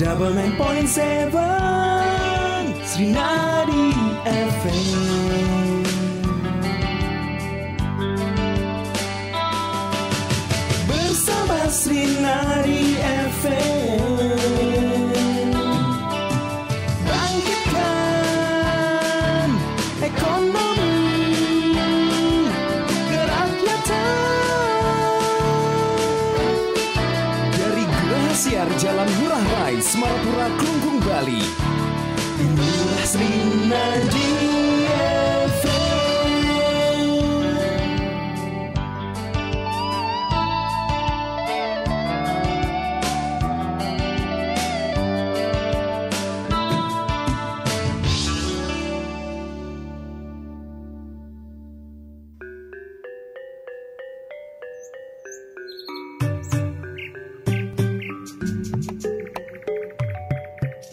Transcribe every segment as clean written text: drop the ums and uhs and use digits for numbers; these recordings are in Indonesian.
99.7 Srinadi FM. Bersama Srinadi FM, bangkitkan ekonomi kerakyatan. Dari Geraha Siar Jalan Ngurah Rai, Semarapura, Klungkung, Bali. Inilah Srinadi FM.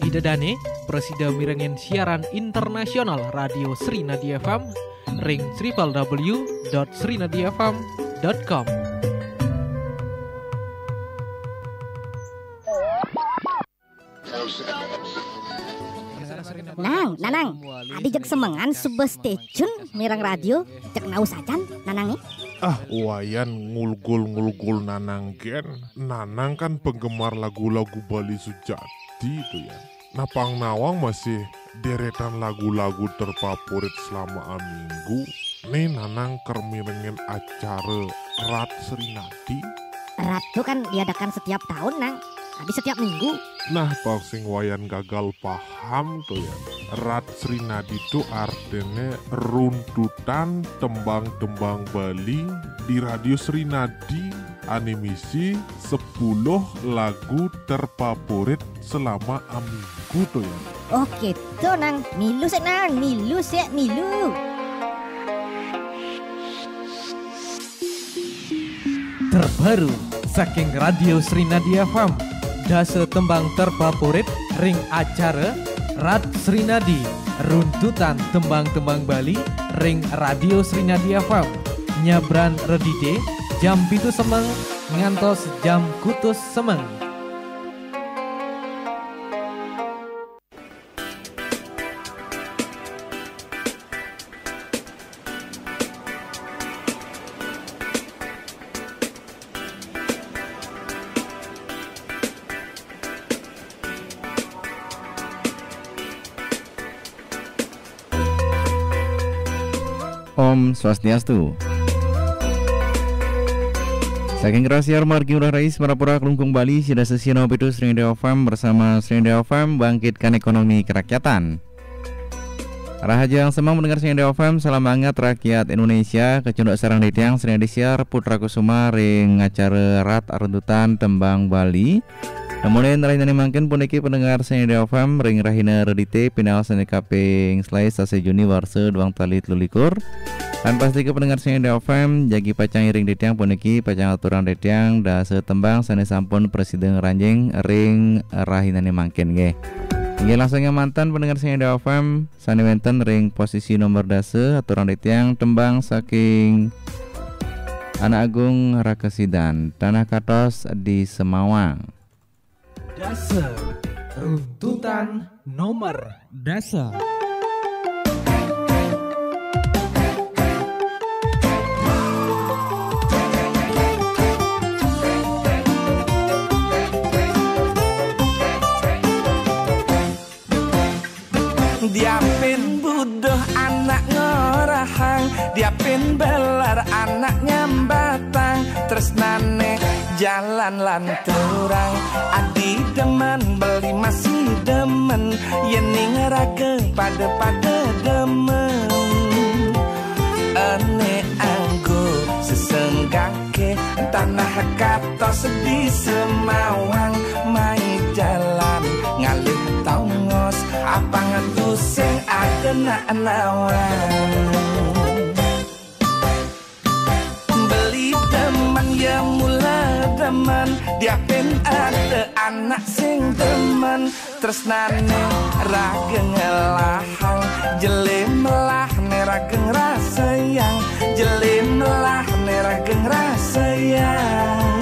Idadane, Presida mirengen siaran internasional Radio Srinadi FM, ring www.srinadifm.com. Nanang, adi jek semengan sebuah stasiun mirang radio, cek nau sajan, nanang nih. Wayan ngulgul nanang gen. Nanang kan penggemar lagu-lagu Bali Sujati itu ya. Napang nawang masih deretan lagu-lagu terfavorit selama minggu. Nih nanang kermirengen acara Rat Srinadi. Rat itu kan diadakan setiap tahun, nang. Habis setiap minggu. Nah, paling wayan gagal paham tuh ya. Rat Srinadi itu artinya runtutan tembang-tembang Bali di Radio Srinadi. Animisi 10 lagu terfavorit selama minggu tuh ya. Oke tuh nang, milu sih nang, milu. Terbaru saking Radio Srinadi FM, dase tembang terfavorit ring acara Rat Srinadi, runtutan tembang-tembang Bali ring Radio Srinadi FM. Nyabran redide jam pitu semeng ngantos jam kutus semeng. Om Swastiastu. Saking Rasiar Margi Ngurah Rai, Semarapura, Klungkung, Bali. Sida sesino pitu Srinadi FM bersama Srinadi FM bangkitkan ekonomi kerakyatan. Rahajang semang mendengar Srinadi FM. Salam hangat rakyat Indonesia. Kecunduk sarang ditiang Srinadi Siar Putra Kusuma ring acara Rat Runtutan Tembang Bali. Namun rahinane mangken puniki pendengar Srinadi FM ring rahina redite pinal sene kaping slai sase Juni warse 2023. Dan pasti ke pendengar Srinadi FM jagi pacang iring ditiang puniki pacang aturan ditiang da setembang sane sampun presiden ranjing ring rahinane mangken nggih. Nggih langsung mantan pendengar Srinadi FM sane wenten ring posisi nomor dase aturan ditiang tembang saking Anak Agung Rakesidan Tanah Katos di Semawang. Dase runtutan nomor dase. Diapin budoh anak ngorahang, diapin belar anak nyambatang, tresnane jalan lanturang. Adi demen beli masih demen, yening raga pada demen. Ane anggo sesenggake tanah katos di Semawang, mai jalan ngalih tongos apa ngetusing ada nawan. Beli teman ya mula demen, diapin ada anak sing demen, tresnane rageng lahang, jelim lah ne rageng rasayang, jelim lah ne rageng rasayang.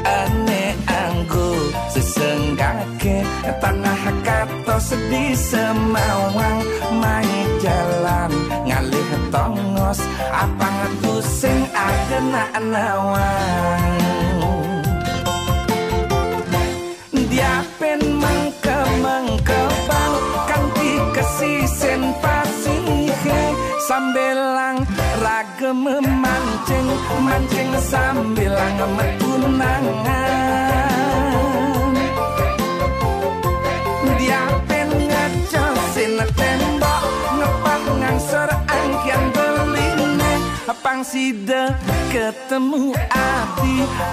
Ane anggo sesenggak senggake tanah katos di Semawang main jalan ngalih tongos apa ngetusing agena nawang dia pen mengke-mengkebang kanti kesisen pasihe sambelang ragem mancing mancing sambelang metunangan dia pen ngecosin tembok ngepang ngangsor angkian beline pangsida ketemu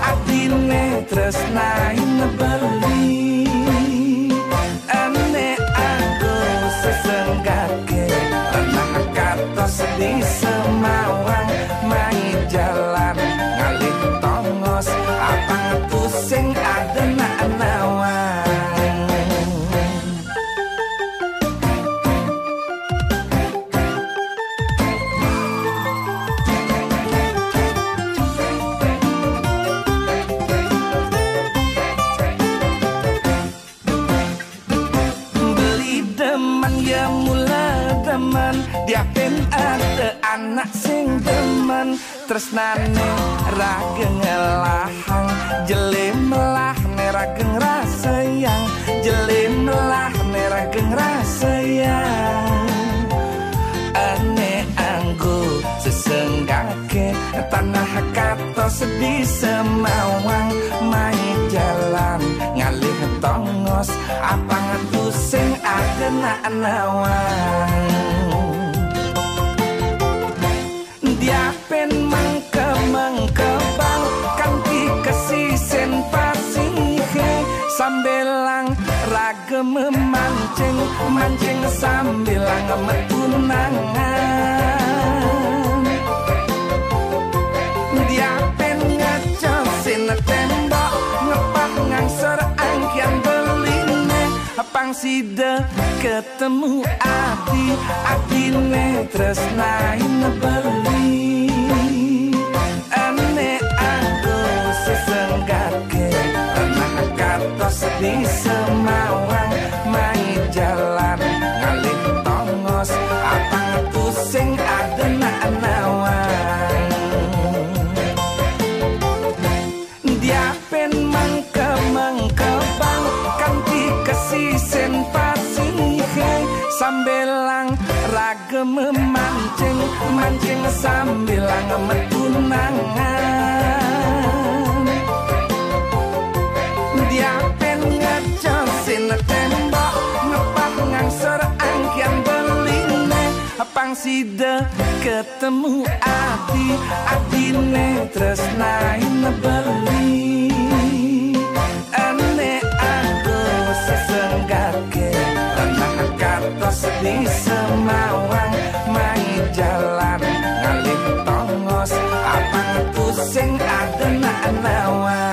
adine tresnai ngebeli ane aku sesenggake tanah katos di Semawang main jalan ngalih tongos apa ngetusing adena nawang dia pen ada anak sing demen tresnane rageng lahang jelem lah nerageng rasayang jelem lah nerageng rasayang ane anggo sesenggake tanah katos di Semawang main jalan ngalih tongos apa ngetusing agena nawang dia pen mengke-mengkebang kanti kesisen pasihe sambelang ragem mancing mancing sambelang metunangan dia pen ngecosin tembok ngepang ngangsor angkian beline pangsida ketemu adine tresnai nebeli ane aku sesenggake tanah katos di Semawang main jalan ngalih tongos apa ngetusing adena nawang dia pen mengke-mengkebang kanti kesisen pasihe sambelang ragem mancing mancing sambelang metunangan dia pen ngecosin tembok ngepang ngangsor angkian beline pangsida ketemu adine tresnai nebeli ane aku sesenggake tanah katos di Semawang main jalan ngalih tongos apa ngetusing adena nawang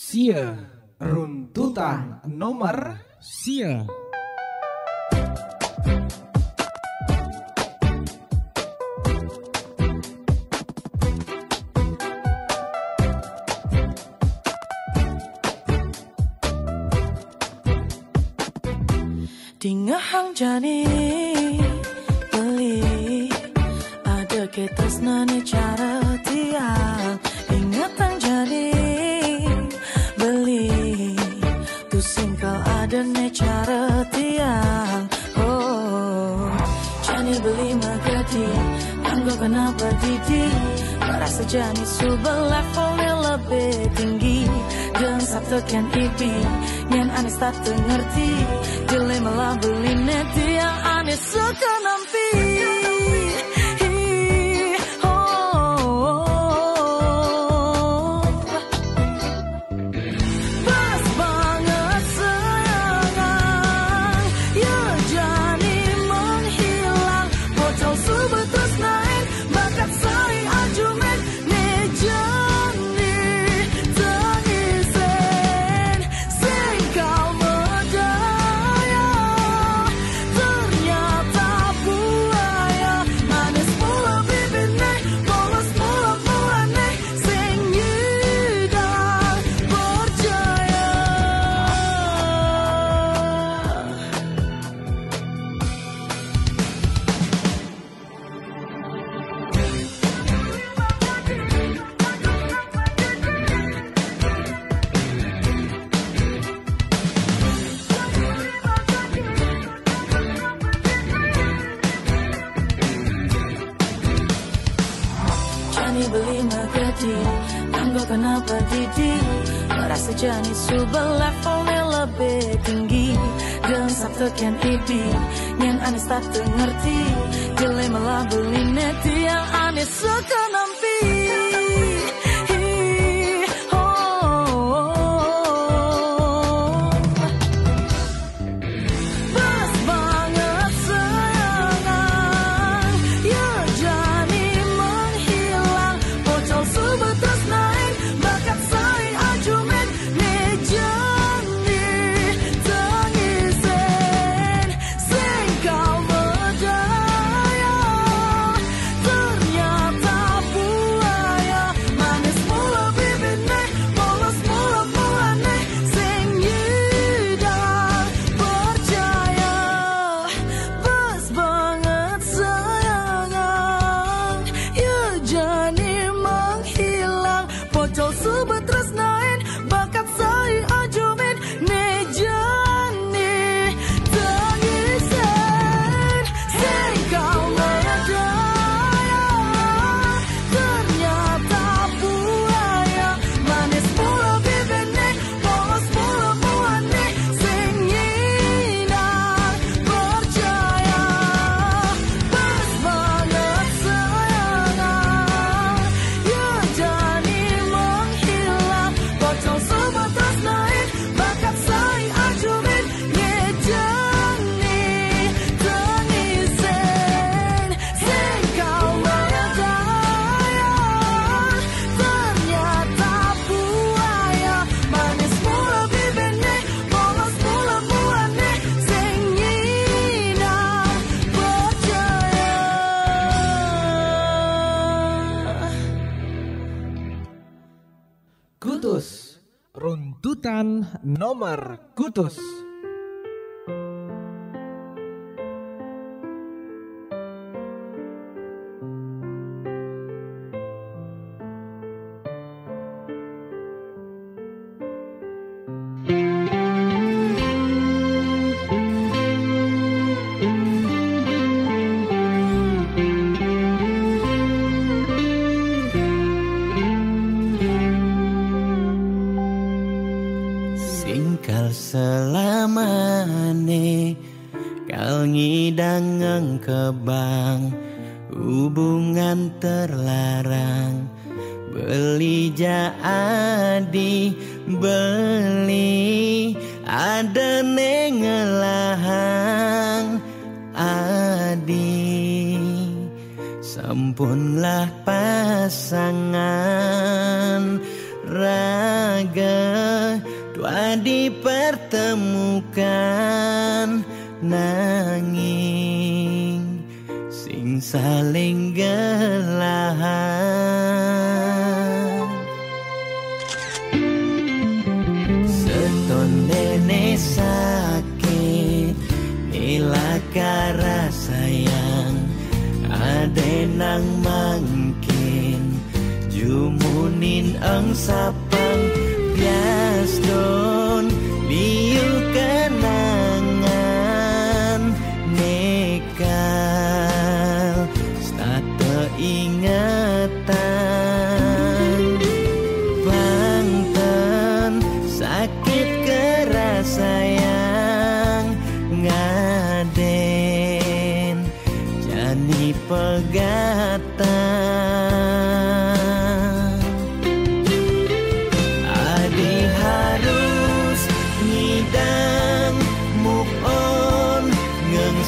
Sia runtutan nomor sia. Dingahang jani beli ada ketas nane cara tiang ingatan jani ada ne cara tiang oh jani beli magadi tanggo kenapa didi merasa jani subah levelnya lebih tinggi dan satu kan ipi yang aneh tak ngerti jele malah beli ne tiang aneh suka nampi Ajo Jani beli mengerti, tangga kenapa Didi merasa Jani subah levelnya lebih tinggi. Dan sabtu kian ibi, yang aneh tak ngerti, jelek malah beli neti yang aneh suka nampi. Kutus, runtutan nomor Kutus. Selamane kal ngidang ngengkebang hubungan terlarang beli jadi beli ada nengelahang adi sampunlah pasangan raga dua dipertemukan nanging sing saling gelahan seton dene sakit nilakara sayang adenang mangkin jumunin ang sapang bias don liu kenangan nekal stata ingatan bangten sakit keras sayang ngaden jani pegatan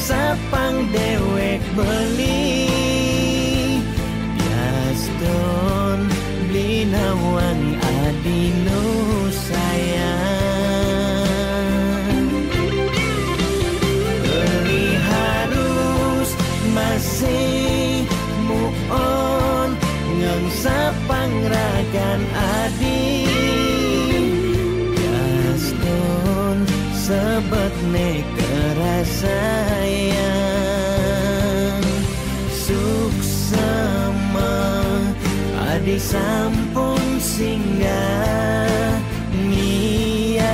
sapang dewek beli biaston linawang adino sayang beli harus masih move on ngang sapang ragan adi biaston sebet kerasayang suksama adi sampun singgah ngiasen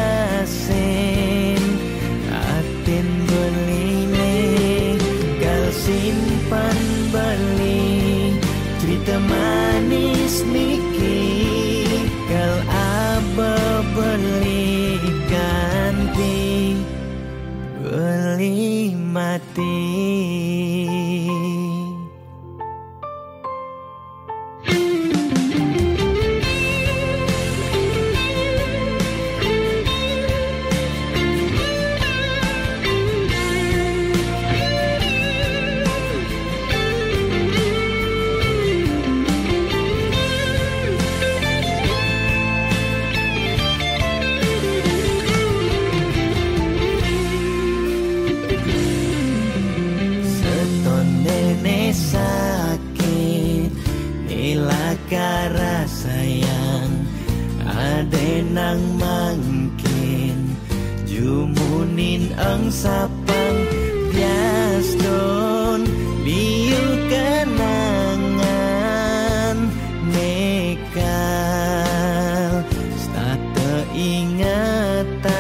atin beline gal simpan beli cerita manis mati. Kara sayang ade nang mangkin jumunin ang sapang biaston liu kenangan nekal stata ingatan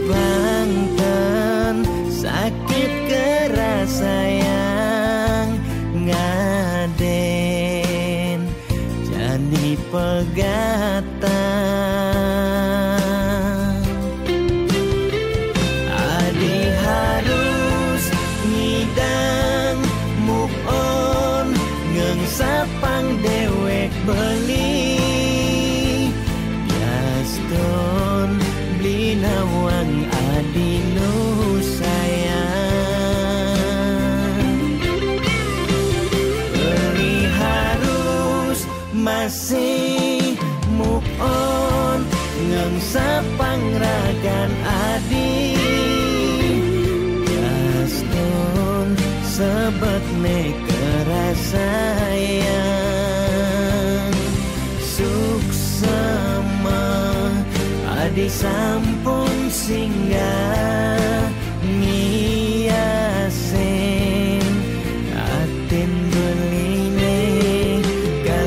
bangtan sakit kara sayang ngaden jani pegatan adi harus ngidang move on ngengsapang dewek beli biaston beli nawang adi nu sayang masih move on ngengsapang ragan adi Gaston sebet me kerasayang suksema adi sampun singgah ngiasen atin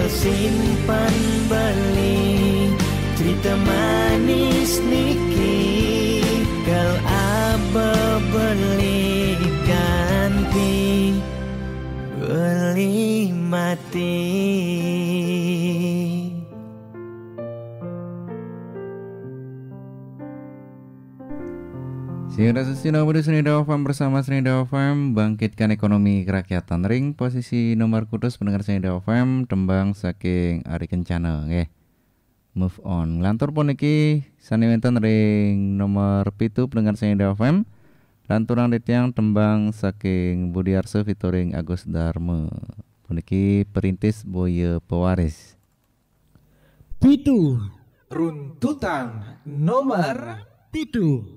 simpan beli cerita manis niki kal aba beli ganti beli mati. Siaran Sesina Budi Srinida FM bersama Srinida FM bangkitkan ekonomi kerakyatan ring posisi nomor kudus pendengar Srinida FM tembang saking Ari Kencana nggih. Move on. Lantur puniki saniwenten ring nomor 7 pendengar Srinida FM. Lanturan ditiang tembang saking Budi Arso featuring Agus Darma. Puniki perintis Boye Pewaris. Pitu runtutan nomor 7.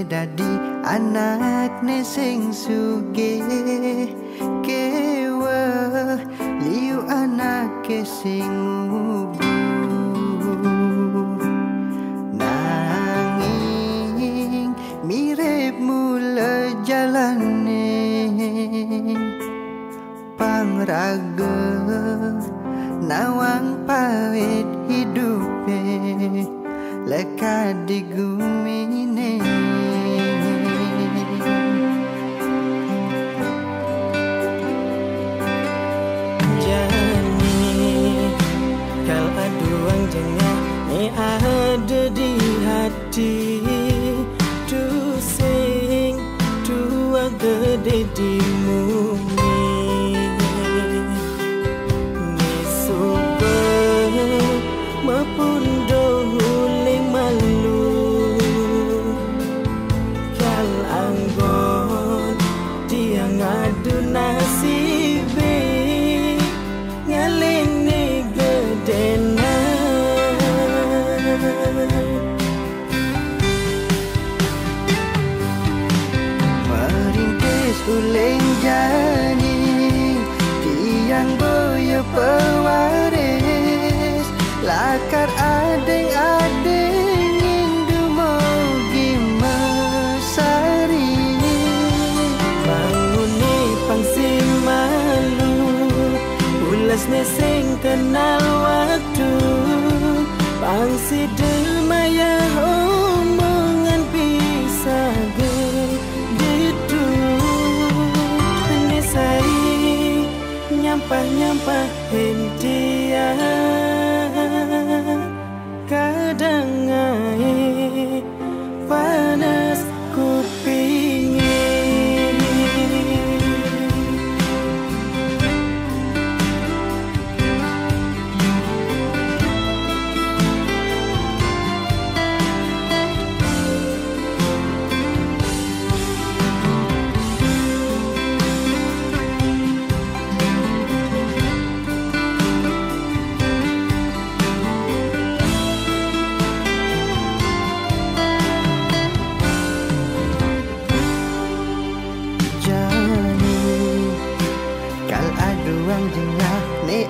Dadi anak ne sing sugih kewa liu anak ke sing nanging mirip mula jalane pangraga nawang pawit hidupe leka digumine ada di hati tu sing tua gede di bumi nisuba mapundo huling malu kal anggon dia ngadu nasibe ngalini gedena boyo pewaris lakar adeng-adeng indu mogi mesari bangune pangsi malu ulas nesing kenal waktu pangsi demaya omongan bisa gitu nesai nyampah hentia kadang ngai panas kupingin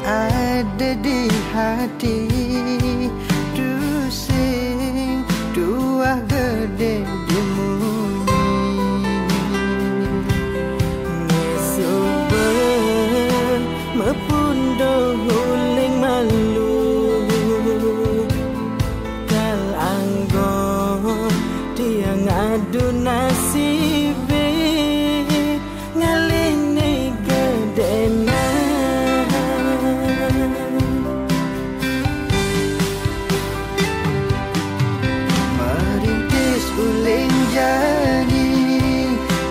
ada di hati dusing dua gede di muni mesuber mepundo huling malu kal anggon dia ngadu nasibe ngaling gedena jadi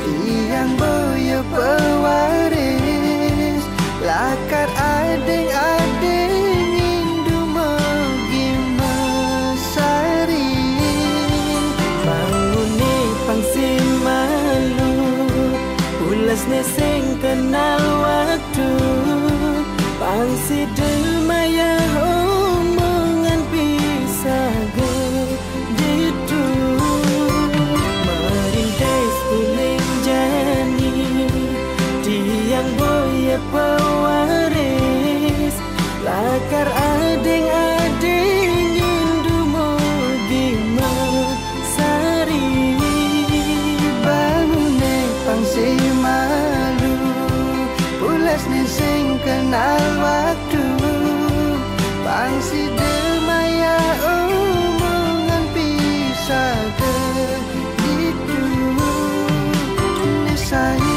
tiang boyo pewaris lakar adeng-adeng indu mogi mesari bangune pangsi malu ulas nesing kenal waktu pangsi demaya omongan bisa gitu tiang boya pewaris lakar adeng-adeng indu mogi mesari bangune pangsi malu ulas nesing kenal waktu pangsi demaya omongan bisa gitu nesai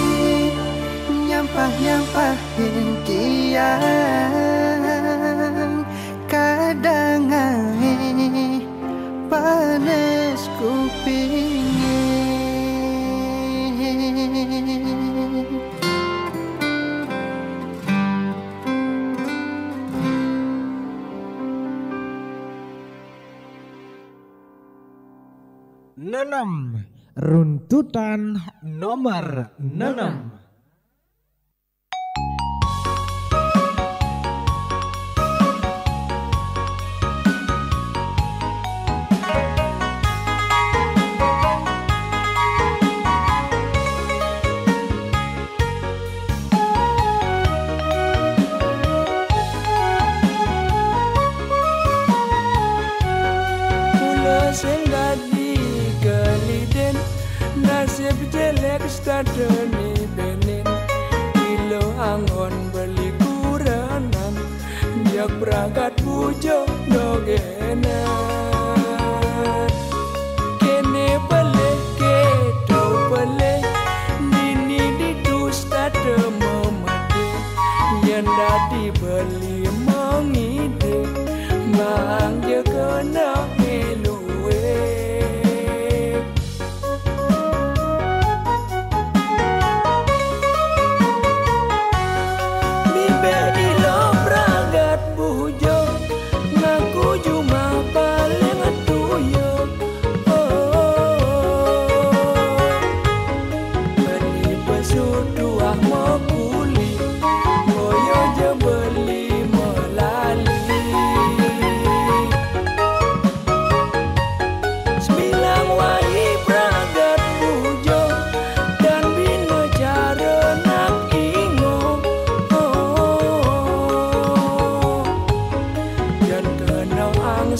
nyampah hentian kadang ngai panas kupingin Nenam runtutan nomor 6. Nasib jelek stadeni benin kilo angon beli kuranan jak berangkat pujo dogenan kene beli kedo beli nini ditu stade memade yang dadi beli mengide mang je kena ngeluwe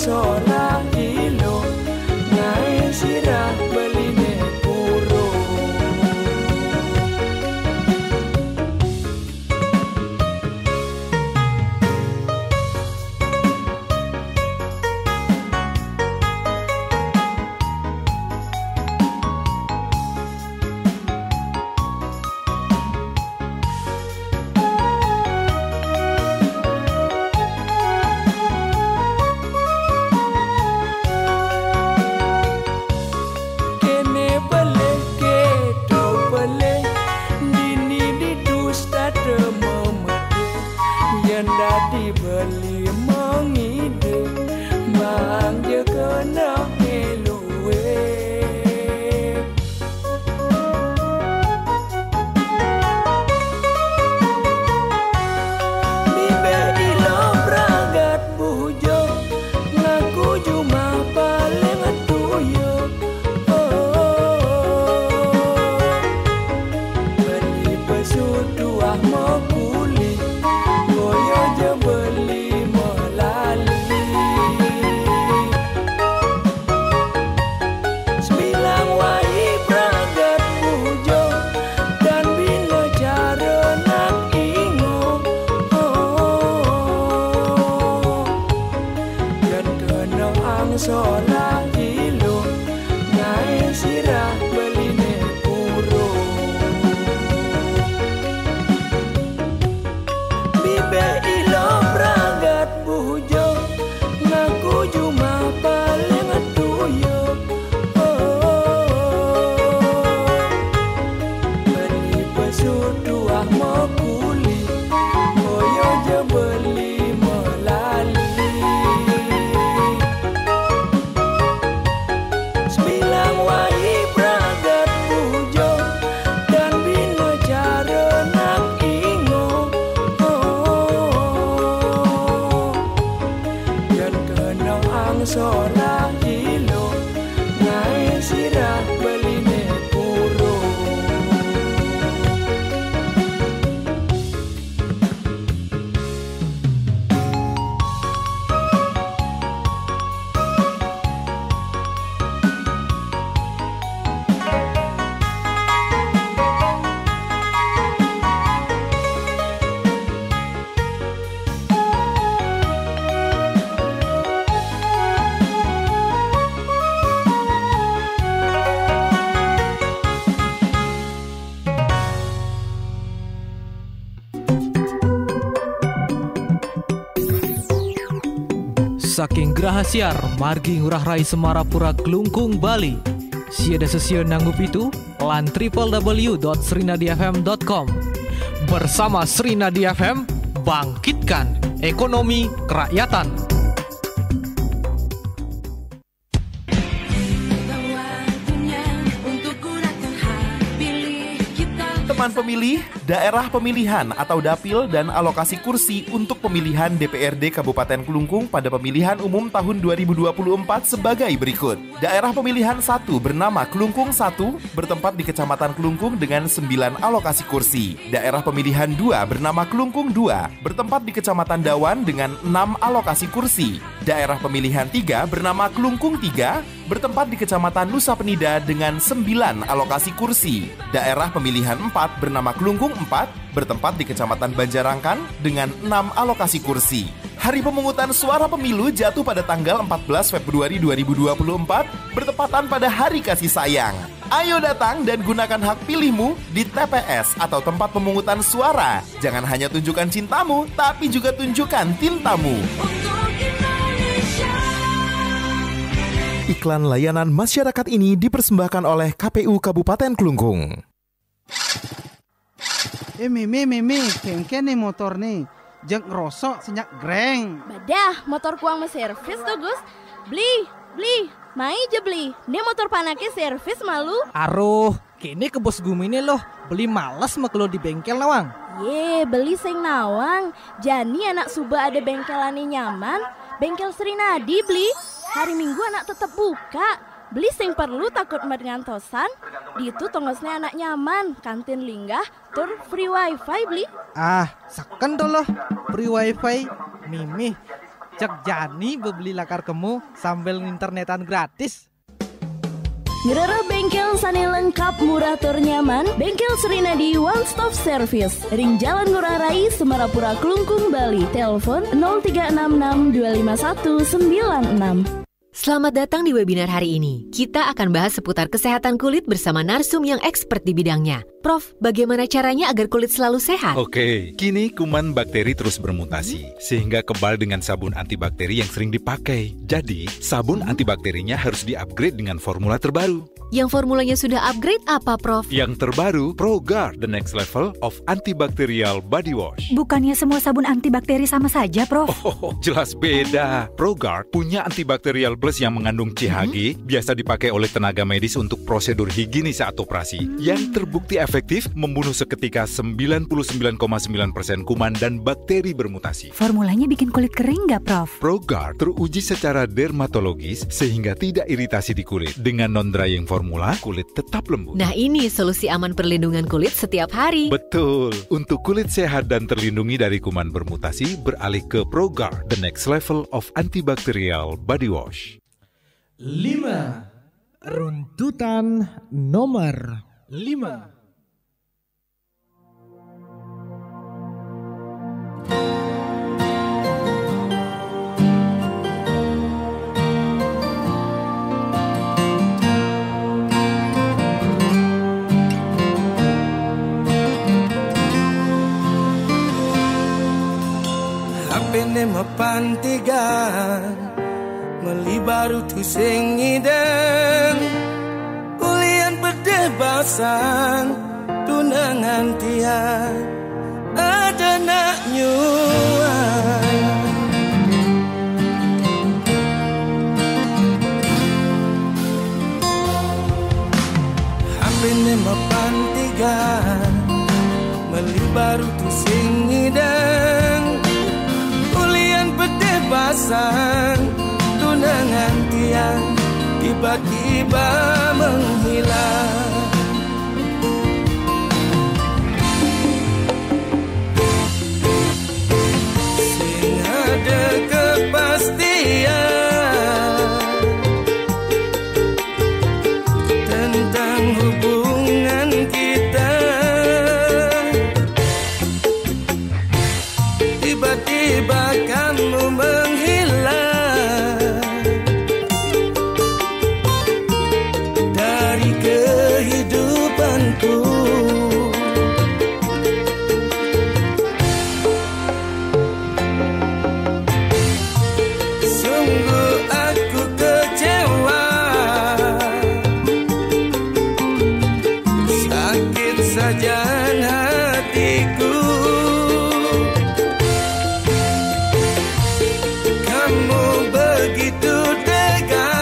solah ilo nae sirah beline puro. Dibeli mengide mang je kena ngeluwe. Bibe ilo pragat bujo ngaku cuma paling tuyo. Beli pesudu ah mau kuli goyo je beli melali. Sembilang wai pragat pujo dan bina cara nak ingo. Dan kena angsolah ilo nae sirah beline puro. Bibe ilo pragat bujo ngaku cuma paling tuyo. Beli pesudu ah mau kuli goyo je beli melali. Sembilang wai pragat pujo dan bina cara nak ingo. Dan kena angsolah ilo nae sirah beline puro. Saking Graha Siar, margi ngurah rai Semarapura Kelungkung Bali. Siada sesio nanggup itu lan www.srinadiafm.com. Bersama Srinadi FM, bangkitkan ekonomi kerakyatan. Teman pemilih, daerah pemilihan atau dapil dan alokasi kursi untuk pemilihan DPRD Kabupaten Kelungkung pada pemilihan umum tahun 2024 sebagai berikut. Daerah pemilihan 1 bernama Kelungkung 1 bertempat di Kecamatan Kelungkung dengan 9 alokasi kursi. Daerah pemilihan 2 bernama Kelungkung 2 bertempat di Kecamatan Dawan dengan 6 alokasi kursi. Daerah pemilihan 3 bernama Kelungkung 3 bertempat di Kecamatan Nusa Penida dengan 9 alokasi kursi. Daerah pemilihan 4 bernama Kelungkung 4 bertempat di Kecamatan Banjarangkan dengan 6 alokasi kursi. Hari pemungutan suara pemilu jatuh pada tanggal 14 Februari 2024 bertepatan pada Hari Kasih Sayang. Ayo datang dan gunakan hak pilihmu di TPS atau tempat pemungutan suara. Jangan hanya tunjukkan cintamu, tapi juga tunjukkan tintamu. Iklan layanan masyarakat ini dipersembahkan oleh KPU Kabupaten Kelungkung. Mimi, kengken nih motor nih. Jeng rosok senyak greng. Badah, motor kuang me servis tuh Gus. Beli. Mai aja beli. Ini motor panaknya servis malu. Aruh, kini ke bos gumine loh. Beli males mah kalau di bengkel nawang. Ye, beli sing nawang. Jani anak suba ada bengkelannya nyaman. Bengkel Srinadi beli. Hari Minggu anak tetap buka. Beli sing perlu takut ngantosan. Di itu tongosnya anak nyaman. Kantin linggah, tur free wifi beli. Ah, saken tuh loh. Free wifi. Mimi, Cek Jani beli lakar kemu sambil internetan gratis. Ngerara bengkel sani lengkap, murah tur nyaman. Bengkel Srinadi One Stop Service, Ring Jalan Ngurah Rai, Semarapura, Klungkung, Bali. Telepon 0366 251 96. Selamat datang di webinar hari ini. Kita akan bahas seputar kesehatan kulit bersama narsum yang expert di bidangnya. Prof, bagaimana caranya agar kulit selalu sehat? Oke, kini kuman bakteri terus bermutasi, sehingga kebal dengan sabun antibakteri yang sering dipakai. Jadi, sabun antibakterinya harus di-upgrade dengan formula terbaru. Yang formulanya sudah upgrade apa, Prof? Yang terbaru, ProGuard, the next level of antibacterial body wash. Bukannya semua sabun antibakteri sama saja, Prof? Oh, jelas beda. ProGuard punya antibacterial plus yang mengandung CHG, biasa dipakai oleh tenaga medis untuk prosedur higienis saat operasi, yang terbukti efektif membunuh seketika 99,9% kuman dan bakteri bermutasi. Formulanya bikin kulit kering nggak, Prof? ProGuard teruji secara dermatologis sehingga tidak iritasi di kulit. Dengan non-drying formula, kulit tetap lembut. Nah, ini solusi aman perlindungan kulit setiap hari. Betul. Untuk kulit sehat dan terlindungi dari kuman bermutasi, beralih ke ProGuard, the next level of antibacterial body wash. 5. Runtutan nomor 5. Mapantigan meli baru tu sing ngideng ulian berdebasan tunangan tian ada nak nyuan hampir mapantigan meli baru tu sing ngideng pasang tunangan tiang tiba-tiba menghilang. Sing ada kepastian tentang hubungan kita, tiba-tiba kamu menghilang dari kehidupanku. Sungguh aku kecewa, sakit saja hatiku. Begitu tega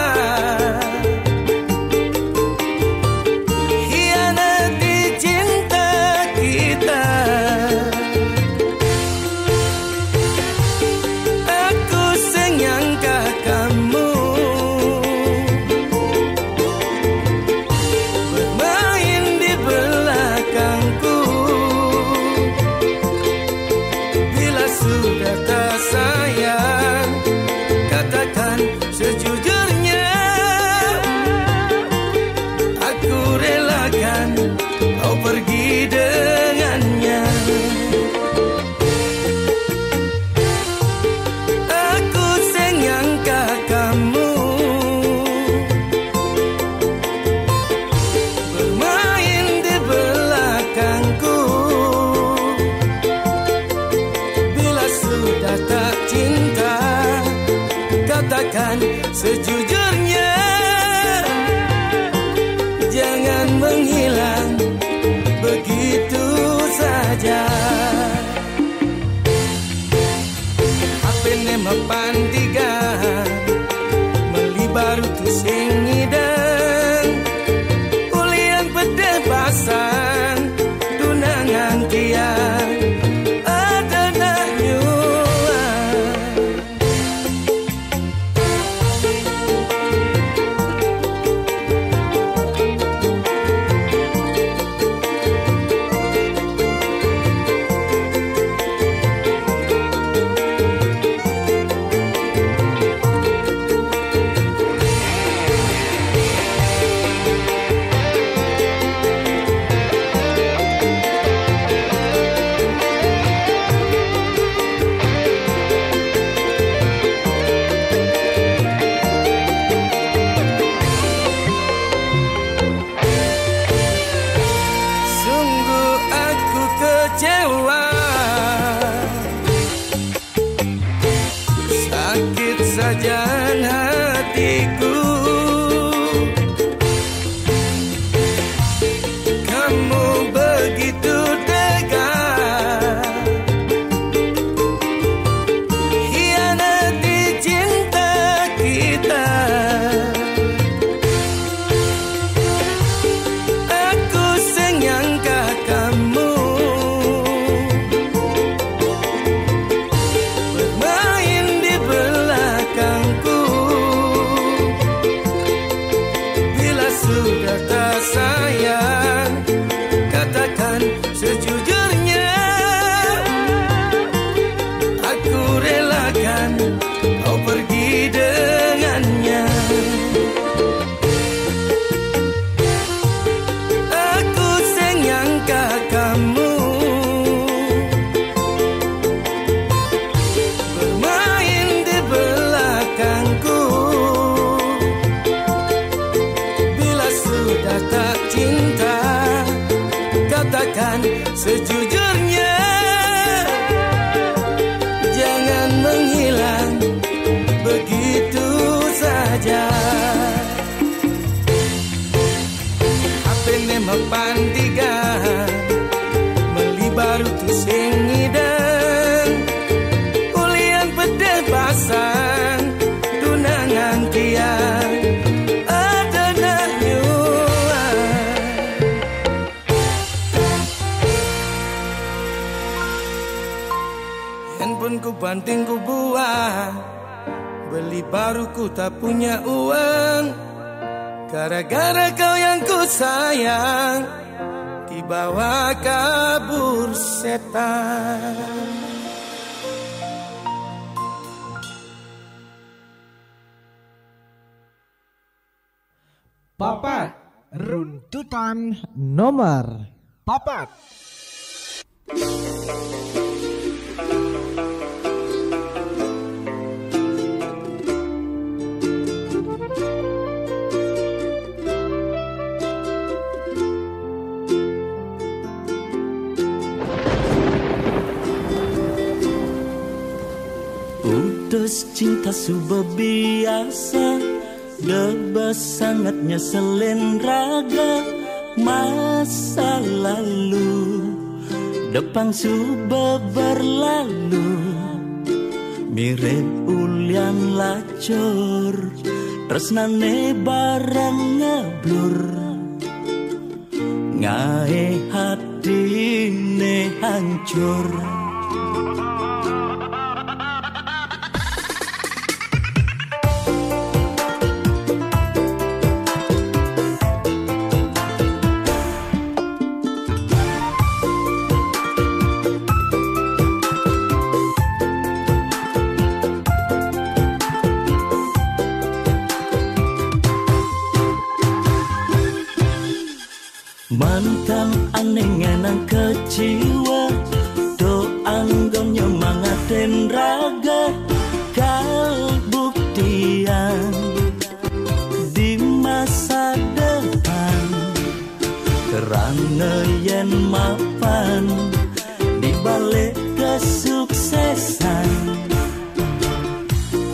hianati cinta kita. Aku senyangka kamu bermain di belakangku. Bila sudah tak sayang, katakan sejujurnya, aku relakan kau pergi dengannya. Aku senyangka kamu bermain di belakangku. Bila sudah tak cinta, katakan sejujurnya, jangan menghilang begitu saja. Apa nama pantigan meli baru tu sing ngideng ulian berdebasan tunangan tiang ada nak nyuan. kerajaan hatiku. Kamu begitu tegar, hianati cinta kita. Aku senyangka kamu bermain di belakangku. Bila sudah tak sayang, katakan sejujurnya. Aku relakan kau pergi dengannya. Aku senyangka kamu bermain di belakangku. Bila sudah tak cinta, katakan sejujurnya. Jangan menghilang begitu saja. HP nema pantigan melibaru tu sing ngidang. Ulian pedeh pasang tunangan kian ada nak nyuan. Handphone ku banting ku buang, beli baru ku tak punya uang. Gara-gara kau yang ku sayang dibawa kabur setan. Papat runtutan nomor 4. Putus cinta sudah biasa, debas sangatnya selen raga. Masa lalu depan sudah berlalu, mirip ulian lacur, tresnane barang ngeblur. Ngae hatine hancur. Mantan aneh ngenang keciwa, do anggon nyemangatin raga. Kalbuktian di masa depan, kerana yen mapan di balik kesuksesan.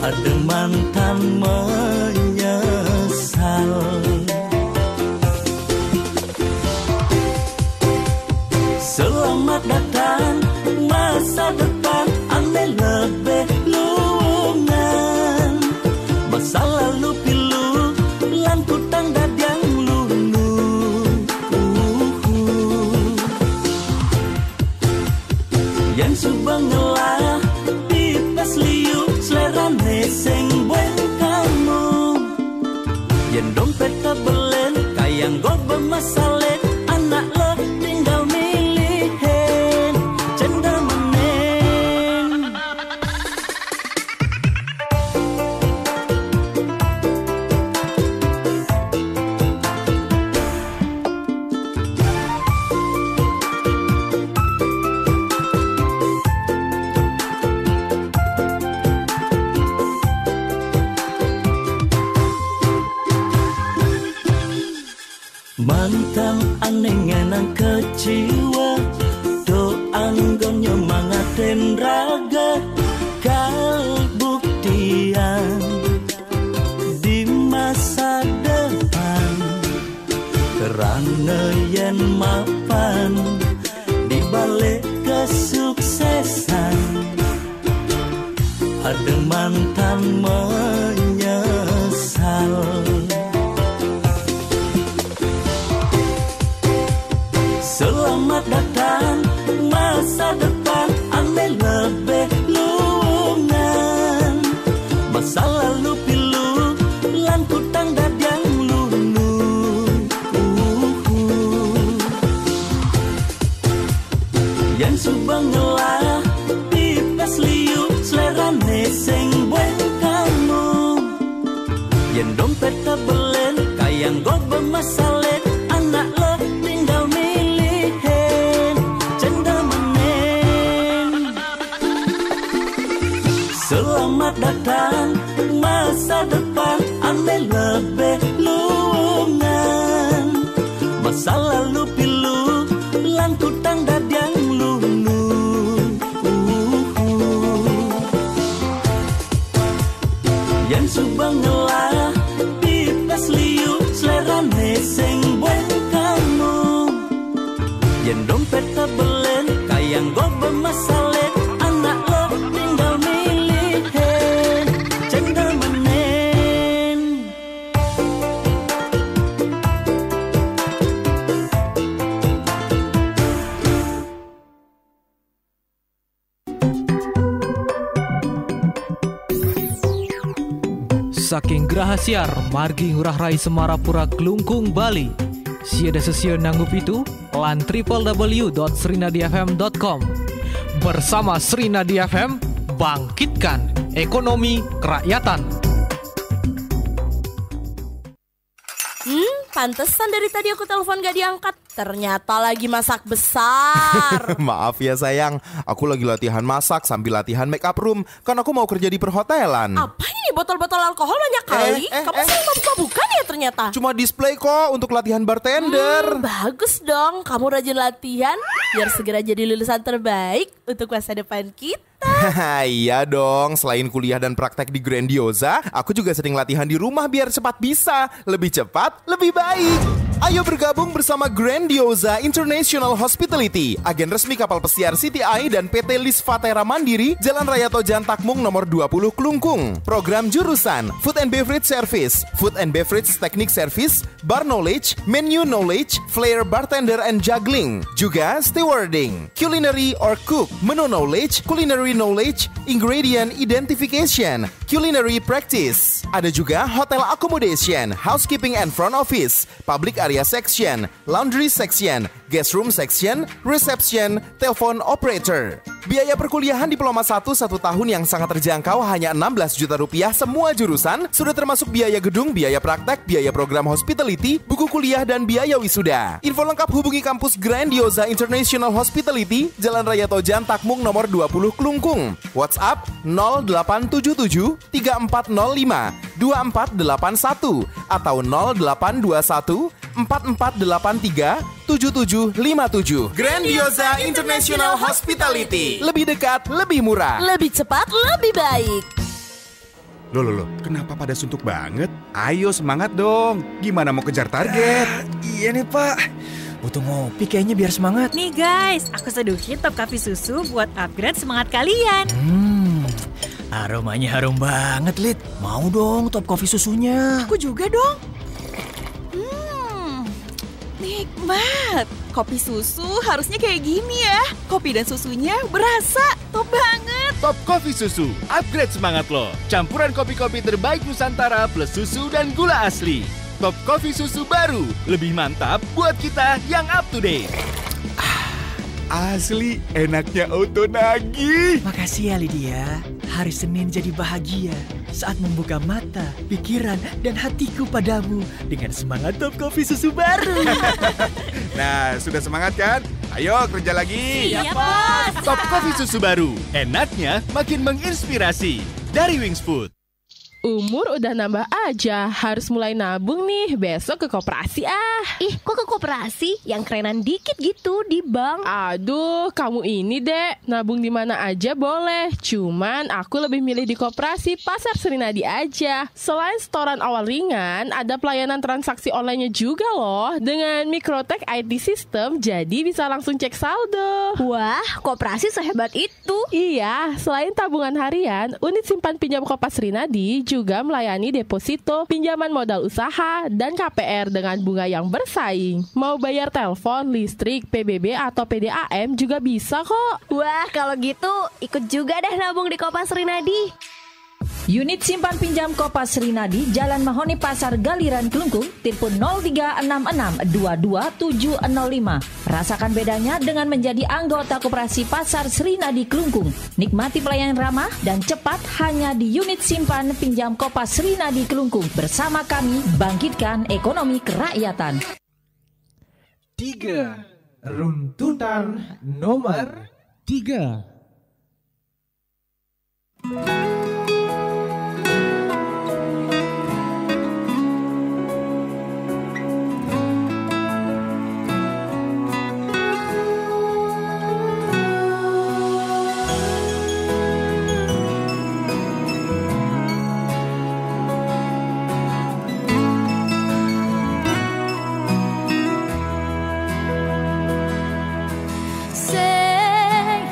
Ada mantan menyesal. Selamat datang masa depan, aneh lebih lungan. Masa lalu pilu, lampu tanda yang lulu. Yang suka ngelah, pipes liu, selera neseng buat kamu. Yang dompet kabelen, kayang gue bermasalah. Anak lo tinggal milihin, cendal manen. Mantan aneh ngenang keciwa, do anggon nyemangatin raga. Kalbuktian Rana yen mapan di balik kesuksesan, ada mantan menyesal. Selamat datang masa depan, andai lebih lungan. Masa lalu pilu lan kutang dadang lulu. Yang subang ngelah pipes liu selerane sing buen kamu. Yang dompet tabelen kayang go bermasalah, anak lo tinggal milihin cendamanen. Selamat datang masa depan, andai lebih lungan. Masa lalu pilu lan kutang dadang lulu. Yang subang ngelah pipes liu selerane sing buen kamu. Yang dompet tabelen kayang go bermasalah, anak lo tinggal milihin cendamanen. Saking graha siar margi ngurah rai Semarapura Kelungkung Bali. Siada sesio nanggup itu lan www.srinadiafm.com. Bersama Srinadi FM, bangkitkan ekonomi kerakyatan. Pantesan dari tadi aku telepon gak diangkat. Ternyata lagi masak besar. Maaf ya sayang, aku lagi latihan masak sambil latihan make up room. Kan aku mau kerja di perhotelan. Apa ini botol-botol alkohol banyak kali? Kamu sering buka-bukan ya ternyata? Cuma display kok untuk latihan bartender. Bagus dong, kamu rajin latihan biar segera jadi lulusan terbaik untuk masa depan kita. Iya dong, selain kuliah dan praktek di Grandiosa, aku juga sering latihan di rumah biar cepat bisa. Lebih cepat, lebih baik. Ayo bergabung bersama Grandiosa International Hospitality, agen resmi kapal pesiar CTI dan PT Lis Vatera Mandiri, Jalan Raya Tojan Takmung nomor 20 Kelungkung. Program jurusan Food and Beverage Service, Food and Beverage Technique Service, Bar Knowledge, Menu Knowledge, Flair Bartender and Juggling. Juga Stewarding, Culinary or Cook, Menu Knowledge, Culinary Knowledge, Ingredient Identification, Culinary Practice. Ada juga Hotel Accommodation, Housekeeping and Front Office, Public Area Section, Laundry Section, Guest Room Section, Reception, Telepon Operator. Biaya perkuliahan Diploma 1 tahun yang sangat terjangkau hanya 16 juta rupiah semua jurusan, sudah termasuk biaya gedung, biaya praktek, biaya program hospitality, buku kuliah, dan biaya wisuda. Info lengkap hubungi kampus Grandiosa International Hospitality, Jalan Raya Tojan Takmung nomor 20 Kelungkung. WhatsApp 0877 3405 2481 atau 0821 4483 7757. Grandiosa International Hospitality. Lebih dekat, lebih murah, lebih cepat, lebih baik. Loh, kenapa pada suntuk banget? Ayo semangat dong. Gimana mau kejar target? Iya nih Pak, butuh ngopi kayaknya biar semangat. Nih guys, aku seduhin Top Coffee Susu buat upgrade semangat kalian. Aromanya harum banget, Lid. Mau dong Top Coffee Susunya. Aku juga dong. Nikmat. Kopi susu harusnya kayak gini ya. Kopi dan susunya berasa top banget. Top Coffee Susu, upgrade semangat lo. Campuran kopi-kopi terbaik Nusantara plus susu dan gula asli. Top Coffee Susu baru, lebih mantap buat kita yang up to date. Asli, enaknya auto nagih. Makasih ya Lydia. Hari Senin jadi bahagia saat membuka mata, pikiran, dan hatiku padamu dengan semangat Top Coffee Susu baru. Nah, sudah semangat kan? Ayo kerja lagi. Siap, Bos. Top Coffee Susu baru, enaknya makin menginspirasi. Dari Wings Food. umur udah nambah aja. Harus mulai nabung nih, besok ke koperasi ah. Ih, kok ke koperasi? Yang kerenan dikit gitu, di bank. Aduh, kamu ini dek, nabung di mana aja boleh. Cuman aku lebih milih di koperasi Pasar Srinadi aja. Selain setoran awal ringan, ada pelayanan transaksi online-nya juga loh. Dengan Microtech IT System, jadi bisa langsung cek saldo. Wah, koperasi sehebat itu. Iya, selain tabungan harian, unit simpan pinjam Kopas Srinadi juga melayani deposito, pinjaman modal usaha, dan KPR dengan bunga yang bersaing. Mau bayar telepon, listrik, PBB, atau PDAM juga bisa kok. Wah, kalau gitu ikut juga deh nabung di Kopas Srinadi. Unit simpan pinjam Kopas Srinadi, Jalan Mahoni Pasar Galiran Kelungkung, telepon 0366227705. Rasakan bedanya dengan menjadi anggota Koperasi Pasar Srinadi Kelungkung. Nikmati pelayanan ramah dan cepat hanya di unit simpan pinjam Kopas Srinadi Kelungkung. Bersama kami, bangkitkan ekonomi kerakyatan. 3. Runtutan nomor 3. Sing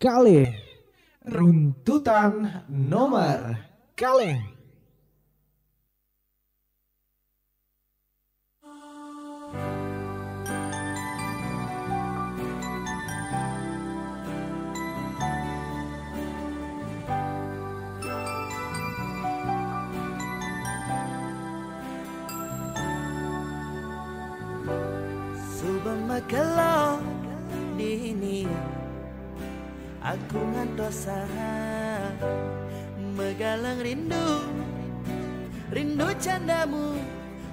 kalih. Runtutan nomor kalih. Kalau dini aku ngantosa megalang rindu candamu,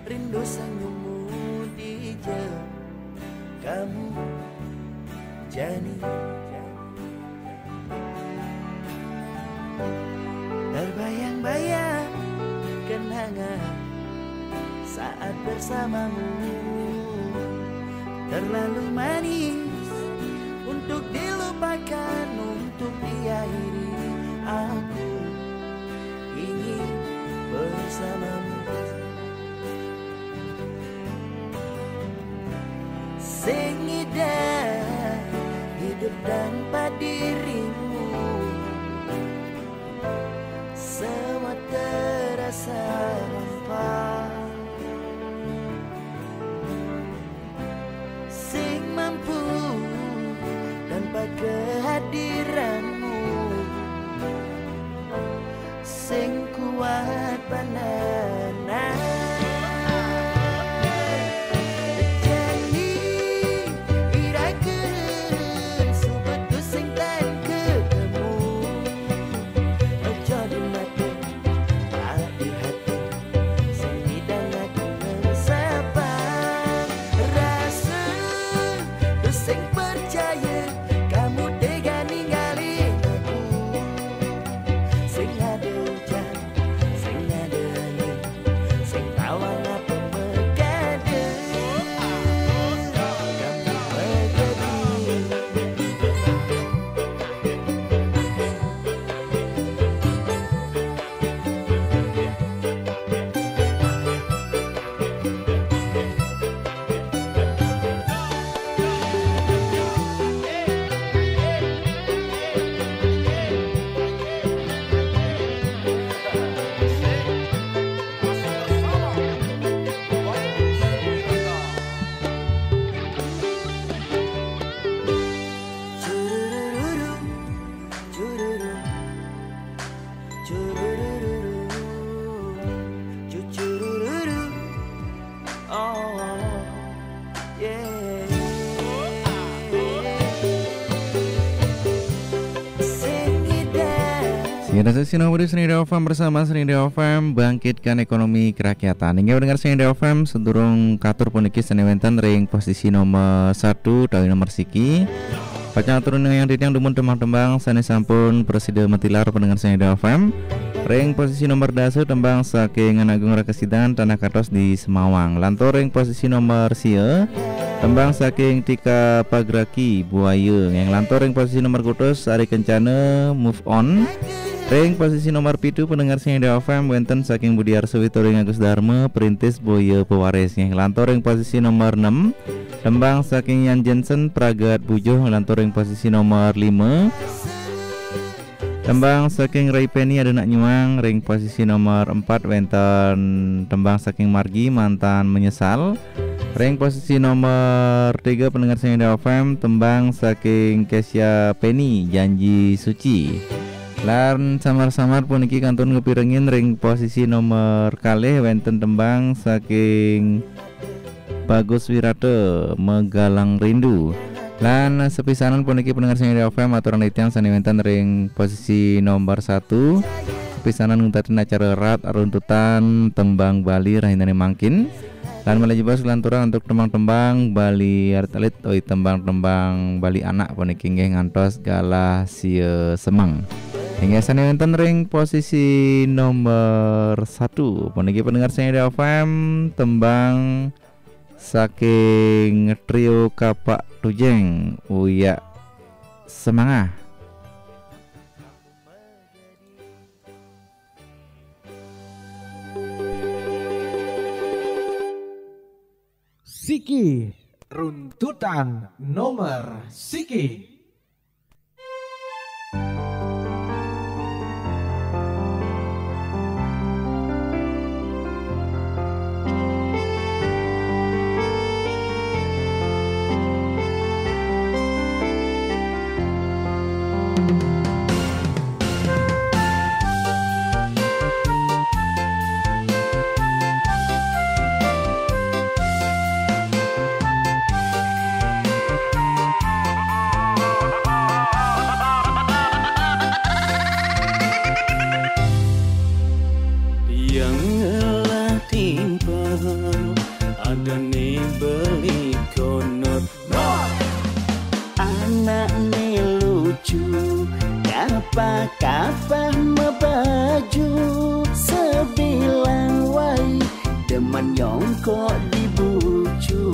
rindu senyummu di kamu Jani. Terbayang-bayang kenangan saat bersamamu, terlalu manis untuk dilupakan, untuk diakhiri. Aku ingin bersamamu. Sing indah hidup tanpa dirimu, semua terasa hampa. Mampu tanpa kehadiranmu, sing kuat panana. Jadi irakeun subetu sing tan ketemu, ojo di mata di hati, sing bidang aku bersapa rasa. Sing percaya kamu tega ninggalin aku, sing ada hujan, sing ada angin, sing tawang apa megade, kamu Kita sesi nomor Srinida FM bersama Srinida FM bangkitkan ekonomi kerakyatan. Hingga mendengar Srinida FM sedurung katur puniki senewenten ring posisi nomor 1 dari nomor siki. Pacang turun yang ditiang dumun tembang-tembang sanes sampun presiden metilar pendengar Srinida FM. Ring posisi nomor dasu tembang saking Agung Rakesidan Tanah Kartos di Semawang. Lantor ring posisi nomor sia tembang saking Tika Pagraki Buaya. Yang lantor ring posisi nomor kutus Ari Kencana Move On. Ring posisi nomor 7 pendengar Srinida FM wenten saking Budi Arsuwito ring Agus Dharma Perintis Boyo Pewaris. Yang lantor ring posisi nomor 6 tembang saking Yan Jensen Pragat Bujo. Lantor ring posisi nomor 5 tembang saking Ray Penny ada nak nyuang. Ring posisi nomor 4 wenten tembang saking Margi Mantan Menyesal. Ring posisi nomor 3 pendengar Srinida FM tembang saking Kesya Penny Janji Suci. Lan samar-samar puniki kantun ngepirengin ring posisi nomor kalih wenten tembang saking Bagus Wirata Megalang Rindu. Lan sepisanan puniki pendengar Srinida FM aturan itiang saniwenten ring posisi nomor 1. Sepisanan ngutatin acara rat runtutan tembang Bali rahinane mangkin. Lan melajibas lanturan untuk tembang-tembang Bali arit-alit oi tembang-tembang Bali anak puniki nggih ngantos galah sia semang. Hingga saniwenten ring posisi nomor 1 puniki pendengar Srinida FM tembang saking trio Kapak Tujeng Uya Semangah. Siki runtutan nomor siki. Kapah mebaju sebilang wai demen nyongkok di bucu.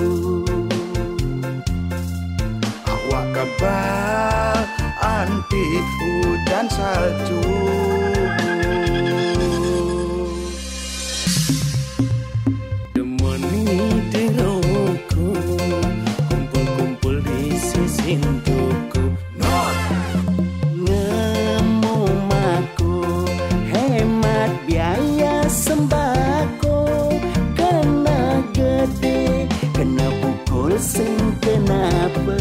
Awak kebal anti hujan salju. Demen ngideroku kumpul-kumpul di sisin tuku. Sembako kena gede, kena pukul sing kenapa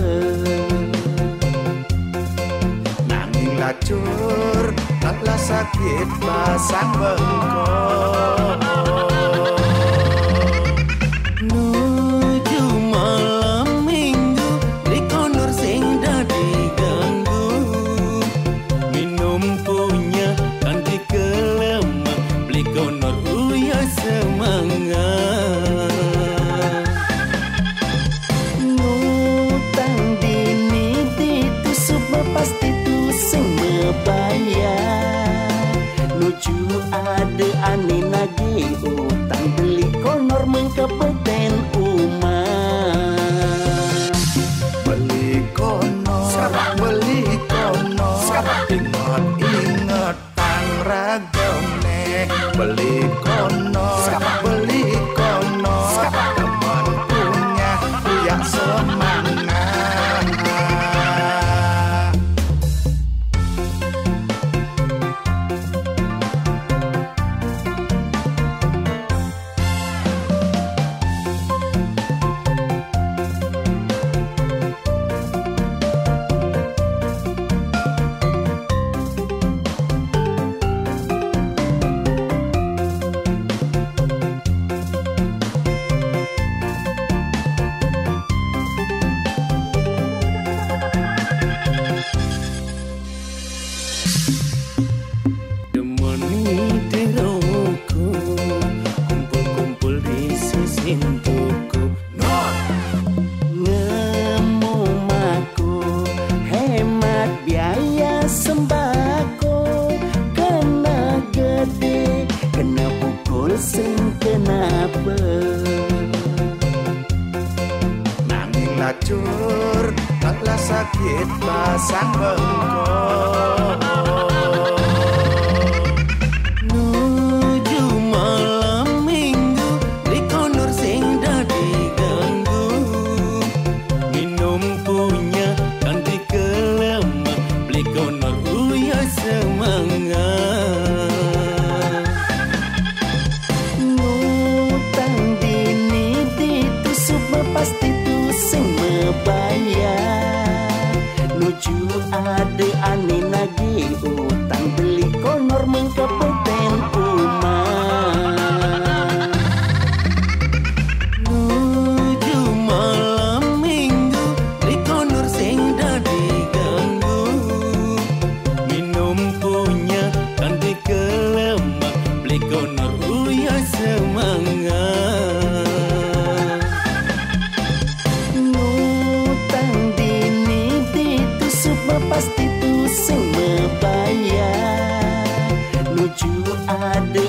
nanging lacur taklah sakit pasang bengkok. Nuju malam minggu di konor sing dadi ganggu, minum punya kanti kelemak beli konor semangat. Ngutang dini ditusuk pasti tu sing membayar. Nuju ada ane nagih utang beli konor mengkepeten umat. Beli konor, beli konor, ingat tang ragamne. Beli konor, beli konor, teman punya uyak semangat. Lacur taklah sakit pasang bengkok. Nuju malam minggu di konor sing dadi ganggu, minum punya kanti kelemak beli konor uya semangat. Ngutang dini ditusuk pasti sing membayar. Nuju ada ane nagih utang beli konor mengkepeten umat. Nuju malam minggu di konor sing dadi ganggu, minum punya kanti kelemak beli konor uya semangat. Pasti tu sing membayar. Nuju ada